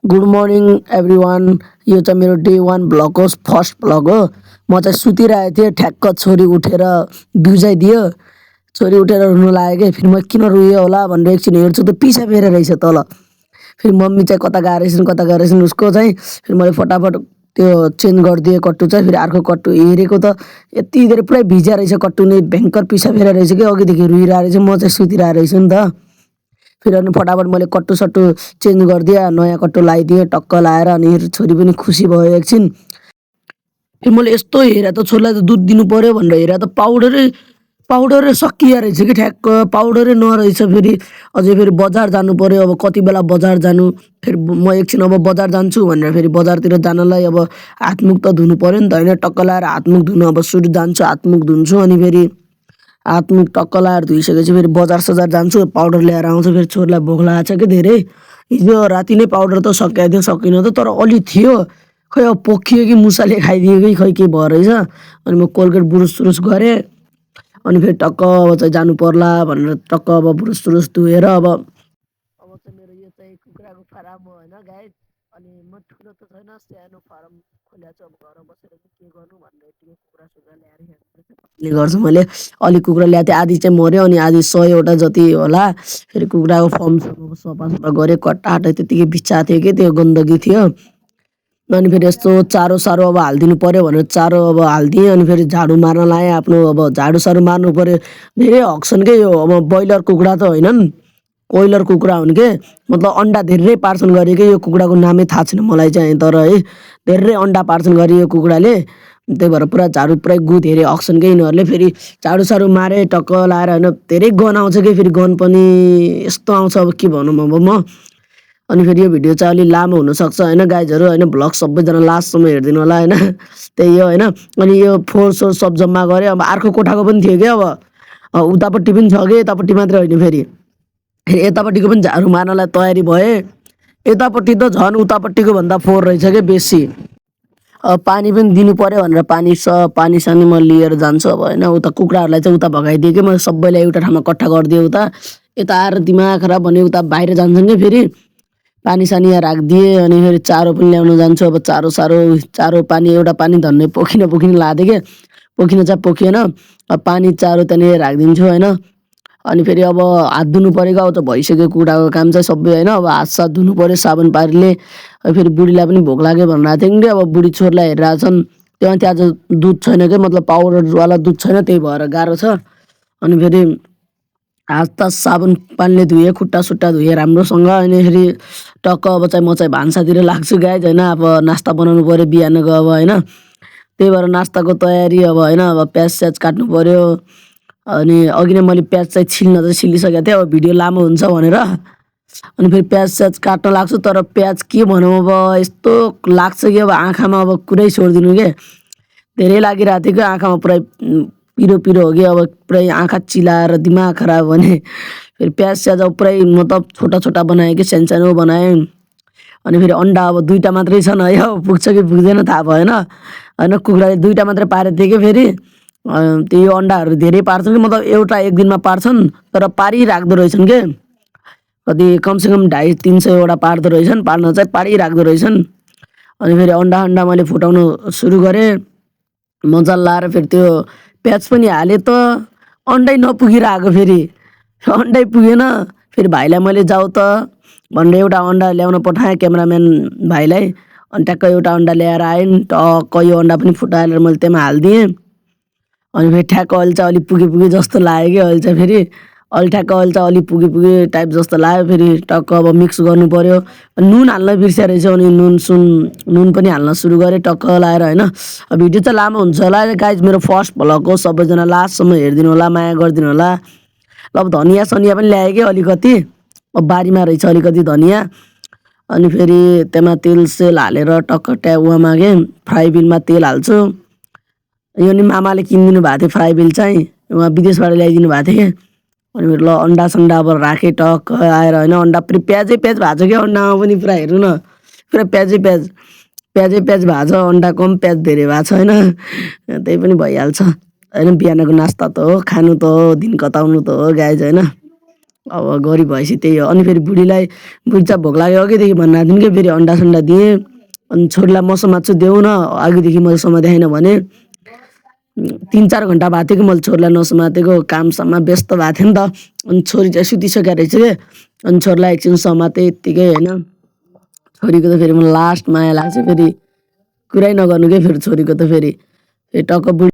Good morning everyone. यो चाहिँ मेरो डे 1 भ्लग हो, फर्स्ट भ्लग हो। म चाहिँ सुतिरहेको थिएँ, ठ्याक्क छोरी उठेर बिउजाइदियो। छोरी उठेर रुनु लाग्यो कि फेरि म किन रुयो होला भनेर एकछिन हेर्छु त पिसा फेरेर रहेछ तल। फेरि मम्मी चाहिँ कता गएर रहेछन् कता गएर रहेछन् उसको चाहिँ। फेरि मैले फटाफट त्यो चेन्ज गरिदिएँ कट्टु चाहिँ। फेरि अर्को कट्टु हेरेको त यति धेरै पुरै भिजा रहेछ कट्टु नै, भयङ्कर पिसा फेरेर रहेछ कि अघिदेखि रुइरहेको रहेछ, म चाहिँ सुतिरहेको रहेछु नि त। फेरि अनि फटाफट मैले कट्टु-सट्टु चेन्ज गरिदिएँ, नयाँ कट्टु लगाइदिएँ, टक्क लाएर अनि छोरी पनि खुसी भयो एकछिन। फेरि मैले यस्तो हेरेँ त छोरीलाई त दुध दिनु पर्यो भनेर हेरेँ त पाउडरै पाउडरै सकिया रहेछ कि ठ्याक्क पाउडरै नरहेछ। फेरि अझै फेरि बजार जानु पर्यो, अब कति बेला बजार जानु। फेरि म एकछिन अब बजार जान्छु भनेर फेरि बजारतिर जानलाई अब हातमुख त धुनु पर्यो नि त होइन, टक्क लाएर हातमुख धुनु अब सुरु जान्छु, हातमुख धुन्छु अनि फेरि हातमुख टक्क लाएर धोइसकेपछि फेरि बजार-सजार जान्छु, पाउडर ल्याएर आउँछु। फेरि छोरीलाई भोक लागेको छ कि धेरै। हिजो राति नै पाउडर त सकिएको थियो, सकिन त तर अलि थियो। खै अब पोखियो कि मुसाले खाइदियो कि खै के भयो रहेछ। अनि म कोलगेट बुरुस-सुरुस गरेँ। अनि फेरि टक्क अब चाहिँ जानु पर्ला भनेर टक्क अब बुरुस-सुरुस धोएर अब चाहिँ मेरो यो चाहिँ कुखुराको फारम हो होइन गाइस। अनि म ठुलो त छैन, सानो फारम खोलेको छु। अब घर बसेर चाहिँ के गर्नु भनेर यतिकै कुखुरा-सुखुरा ल्याएर यहाँ गर्छु मैले। अलिक कुखुरा ल्याएको थिएँ, आधी चाहिँ मऱ्यो अनि आधी 100वटा जति होला। फेरि कुखुराको फर्म अब सफा गरेँ, कट्टा-हट्टा त्यतिकै बिछाएको थियो कि त्यो गन्दगी थियो। अनि फेरि यस्तो चारो-सारो अब हालिदिनु पर्यो भनेर चारो अब हालिदिएँ। अनि फेरि झाडु मार्न लाएँ आफ्नो, अब झाडु-सारु मार्नु पर्यो। धेरै हग्छन् के यो, अब ब्रोइलर कुखुरा त होइनन्, कोइलर कुखुरा हुन् के। मतलब अन्डा धेरै पार्छन् गरी कि यो कुखुराको नामै थाहा छैन मलाई चाहिँ, तर है धेरै अन्डा पार्छन् गरी यो कुखुराले। त्यही भएर पुरा झाडु पुरै गु धेरै हग्छन् कि यिनीहरूले। फेरि झाडु-सारु मारेँ टक्क लाएर होइन, धेरै गन आउँछ कि फेरि गन पनि यस्तो आउँछ अब के भनौँ अब म। अनि फेरि यो भिडियो चाहिँ अलि लामो हुनसक्छ होइन गाइजहरू होइन, भ्लग सबैजना लास्टसम्म हेरिदिनु होला होइन। त्यही हो होइन। अनि यो फोहोर-सोहोर सब जम्मा गरेँ। अब अर्को कोठाको पनि थियो क्या, अब उतापट्टि पनि छ कि, यतापट्टि मात्रै होइन। फेरि यतापट्टिको पनि झाडु मार्नलाई तयारी भएँ। यतापट्टि त झन् उतापट्टिको भन्दा फोहोर रहेछ क्या बेसी। अब पानी पनि दिनु पर्यो भनेर पानी-सानी म लिएर जान्छु अब होइन। उता कुखुराहरूलाई चाहिँ उता भगाइदिएँ कि म सबैलाई एउटा ठाउँमा कट्ठा गरिदिएँ उता। यता आएर दिमाग खराब भने उता बाहिर जान्छन् कि फेरि पानी-सानी यहाँ राखिदिएँ। अनि फेरि चारो पनि ल्याउन जान्छु। अब चारो पानी एउटा पानी धन्ने पोखिन लाँदै के, पोखिन चाहिँ पोखिएन। अब पानी चारो त्यहाँनिर राखिदिन्छु होइन। अनि फेरि अब हात धुनु पऱ्यो, अब त भइसक्यो कुखुराको काम चाहिँ सबै होइन। अब हातसात धुनु पऱ्यो साबुन पानीले। फेरि बुढीलाई पनि भोक लाग्यो भनेर आएको थिएँ कि अब बुढी छोरीलाई हेरिरहेको छन्। त्यहाँ आज दुध छैन क्या, मतलब पाउडरवाला दुध छैन, त्यही भएर गाह्रो छ। अनि फेरि हात साबुन पानीले धुएँ, खुट्टा-सुट्टा धुएँ राम्रोसँग। अनि फेरि टक्क अब चाहिँ म चाहिँ भान्सातिर लाग्छु गाइज होइन। अब नास्ता बनाउनु पऱ्यो बिहानको अब होइन। त्यही भएर नास्ताको तयारी अब होइन। अब प्याज-स्याज काट्नु पऱ्यो। अनि अघि नै मैले प्याज चाहिँ छिल्न चाहिँ छिलिसकेको थिएँ, अब भिडियो लामो हुन्छ भनेर। अनि फेरि प्याज-स्याज काट्न लाग्छु, तर प्याज के भनौँ अब यस्तो लाग्छ कि अब आँखामा अब कुरै छोडिदिनु के। धेरै लागिरहेको थियो कि आँखामा पुरै पिरो हो कि, अब पुरै आँखा चिलाएर दिमाग खराब भने। फेरि प्याज-स्याज अब पुरै मतलब छोटा-छोटा बनाएँ कि सानो बनाएँ। अनि फेरि अन्डा अब 2टा मात्रै छन् है, अब पुग्छ कि पुग्दैन थाहा भएन होइन। कुखुराले 2टा मात्रै पारेको थिएँ कि फेरि त्यो अन्डाहरू धेरै पार्छन् कि, मतलब एउटा एक दिनमा पार्छन् तर पारिराख्दो रहेछन् के। कति कमसेकम 250-300वटा पार्दो रहेछन्, पार्न चाहिँ पारिराख्दो रहेछन्। अनि फेरि अन्डा मैले फुटाउनु सुरु गरेँ मजाले लाएर। फेरि त्यो प्याज पनि हालेँ त अन्डै नपुगिरहेको, फेरि अन्डै पुगेन। फेरि भाइलाई मैले जाऊ त भनेर एउटा अन्डा ल्याउन पठाएँ क्यामेराम्यान भाइलाई। अनि ट्याक्क एउटा अन्डा ल्याएर आइन्, टक्क यो अन्डा पनि फुटाएर मैले त्यसमा हालिदिएँ। अनि फेरि ठ्याक्क अहिले चाहिँ अलिक पुगे जस्तो लाग्यो कि, अहिले चाहिँ फेरि अहिले चाहिँ अलिक पुगे टाइप जस्तो लाग्यो। फेरि टक्क अब मिक्स गर्नु पऱ्यो। नुन हाल्न बिर्सेँ रहेछ, अनि नुन पनि हाल्न सुरु गरेँ टक्क लाएर होइन। भिडियो चाहिँ लामो हुन्छ होला गाइज, मेरो फर्स्ट भ्लग हो, सबैजना लास्टसम्म हेरिदिनु होला, माया गरिदिनु होला। ल अब धनिया-सनिया पनि ल्याएँ कि अलिकति, अब बारीमा रहेछ अलिकति धनिया। अनि फेरि त्यसमा तेल-सेल हालेर टक्क ट्याउमा के फ्राई बिनमा तेल हाल्छु। यो नि मामाले किनिदिनु भएको थियो फ्राई बिल चाहिँ, उहाँ विदेशबाट ल्याइदिनु भएको थियो कि। अनि फेरि ल अन्डा-सन्डा अब राखेँ टक्क आएर होइन। अन्डा पुरै प्याजै प्याज भएको छ क्या अन्डामा पनि, पुरा हेर्नु न पुरा प्याजै प्याज भएको छ। अन्डा कम प्याज धेरै भएको छ होइन। त्यही पनि भइहाल्छ होइन, बिहानको नास्ता त हो, खानु त हो, दिन कताउनु त हो गाइज होइन। अब गरिब भएपछि त्यही हो। अनि फेरि बुढीलाई बुढी चाहिँ भोक लाग्यो अघिदेखि भन्न आँटिन् कि फेरि अन्डा दिएँ। अनि छोरीलाई म समात्छु देऊ न, अघिदेखि मैले समातेको छैन भने। 3-4 घन्टा भएको थियो कि मैले छोरीलाई नसमातेको, कामसाममा व्यस्त भएको थिएँ नि त। अनि छोरी चाहिँ सुतिसकेको रहेछ कि, अनि छोरीलाई एकछिन समातेँ यत्तिकै होइन। छोरीको त फेरि मलाई लास्ट माया लाग्छ, फेरि कुरै नगर्नु के फेरि छोरीको त फेरि टक्क बुढी